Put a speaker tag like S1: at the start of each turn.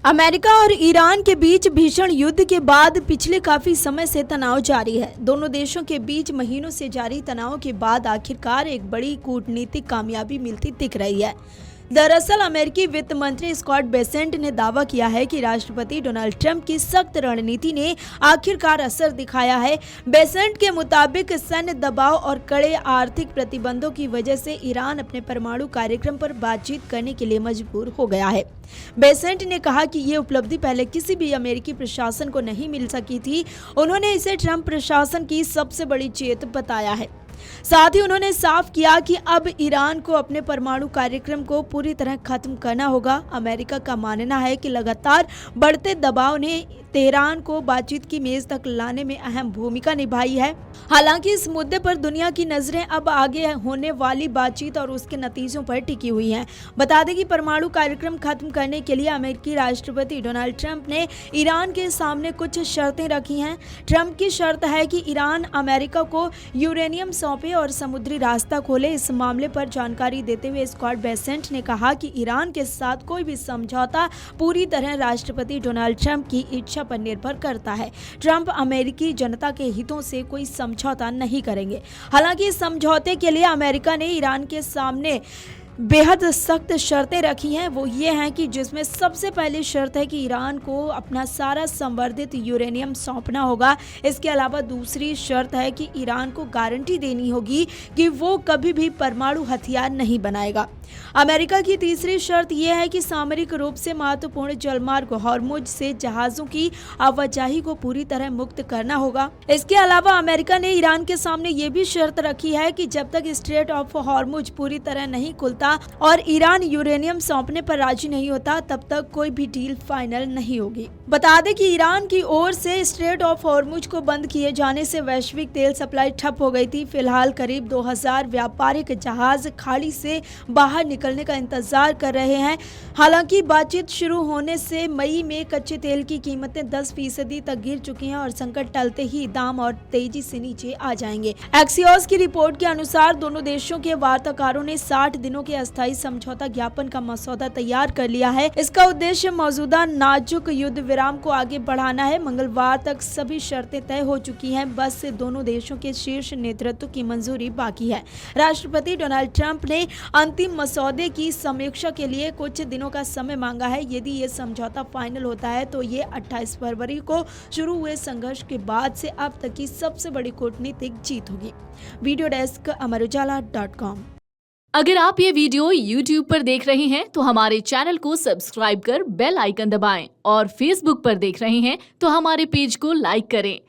S1: America और Iran के बीच भीषण युद्ध के बाद पिछले काफी समय से तनाव जारी है। दोनों देशों के बीच महीनों से जारी तनाव के बाद आखिरकार एक बड़ी कूटनीतिक कामयाबी मिलती दिख रही है। दरअसल अमेरिकी वित्त मंत्री स्कॉट बेसेंट ने दावा किया है कि राष्ट्रपति डोनाल्ड ट्रंप की सख्त रणनीति ने आखिरकार असर दिखाया है। बेसेंट के मुताबिक सैन्य दबाव और कड़े आर्थिक प्रतिबंधों की वजह से ईरान अपने परमाणु कार्यक्रम पर बातचीत करने के लिए मजबूर हो गया है। बेसेंट ने कहा कि ये उपलब्धि पहले किसी भी अमेरिकी प्रशासन को नहीं मिल सकी थी। उन्होंने इसे ट्रंप प्रशासन की सबसे बड़ी जीत बताया है। साथ ही उन्होंने साफ किया कि अब ईरान को अपने परमाणु कार्यक्रम को पूरी तरह खत्म करना होगा। अमेरिका का मानना है कि लगातार बढ़ते दबाव ने तेहरान को बातचीत की मेज तक लाने में अहम भूमिका निभाई है। हालांकि इस मुद्दे पर दुनिया की नजरें अब आगे होने वाली बातचीत और उसके नतीजों पर टिकी हुई हैं। बता दें कि परमाणु कार्यक्रम खत्म करने के लिए अमेरिकी राष्ट्रपति डोनाल्ड ट्रंप ने ईरान के सामने कुछ शर्तें रखी हैं। ट्रंप की शर्त है कि ईरान अमेरिका को यूरेनियम सौंपे और समुद्री रास्ता खोले। इस मामले पर जानकारी देते हुए स्कॉट बेसेंट ने कहा कि ईरान के साथ कोई भी समझौता पूरी तरह राष्ट्रपति डोनाल्ड ट्रंप की इच्छा पर निर्भर करता है। ट्रंप अमेरिकी जनता के हितों से कोई समझौता नहीं करेंगे। हालांकि इस समझौते के लिए अमेरिका ने ईरान के सामने बेहद सख्त शर्तें रखी हैं। वो ये हैं कि जिसमें सबसे पहली शर्त है कि ईरान को अपना सारा संवर्धित यूरेनियम सौंपना होगा। इसके अलावा दूसरी शर्त है कि ईरान को गारंटी देनी होगी कि वो कभी भी परमाणु हथियार नहीं बनाएगा। अमेरिका की तीसरी शर्त यह है कि सामरिक रूप से महत्वपूर्ण जलमार्ग हॉर्मुज से जहाजों की आवाजाही को पूरी तरह मुक्त करना होगा। इसके अलावा अमेरिका ने ईरान के सामने ये भी शर्त रखी है कि जब तक स्ट्रेट ऑफ हॉर्मुज पूरी तरह नहीं खुलता और ईरान यूरेनियम सौंपने पर राजी नहीं होता, तब तक कोई भी डील फाइनल नहीं होगी। बता दें कि ईरान की ओर से स्ट्रेट ऑफ हॉर्मुज को बंद किए जाने से वैश्विक तेल सप्लाई ठप हो गई थी। फिलहाल करीब 2000 व्यापारिक जहाज खाड़ी से बाहर निकलने का इंतजार कर रहे हैं। हालांकि बातचीत शुरू होने से मई में कच्चे तेल की कीमतें 10% तक गिर चुकी हैं और संकट टलते ही दाम और तेजी से नीचे आ जाएंगे। एक्सियोस की रिपोर्ट के अनुसार दोनों देशों के वार्ताकारों ने 60 दिनों के अस्थायी समझौता ज्ञापन का मसौदा तैयार कर लिया है। इसका उद्देश्य मौजूदा नाजुक युद्ध विराम को आगे बढ़ाना है। मंगलवार तक सभी शर्तें तय हो चुकी हैं। बस से दोनों देशों के शीर्ष नेतृत्व की मंजूरी बाकी है। राष्ट्रपति डोनाल्ड ट्रंप ने अंतिम मसौदे की समीक्षा के लिए कुछ दिनों का समय मांगा है। यदि ये समझौता फाइनल होता है तो ये 28 फरवरी को शुरू हुए संघर्ष के बाद से अब तक की सबसे बड़ी कूटनीतिक जीत होगी। वीडियो डेस्क अमरउजाला.com।
S2: अगर आप ये वीडियो YouTube पर देख रहे हैं तो हमारे चैनल को सब्सक्राइब कर बेल आइकन दबाएं और Facebook पर देख रहे हैं तो हमारे पेज को लाइक करें।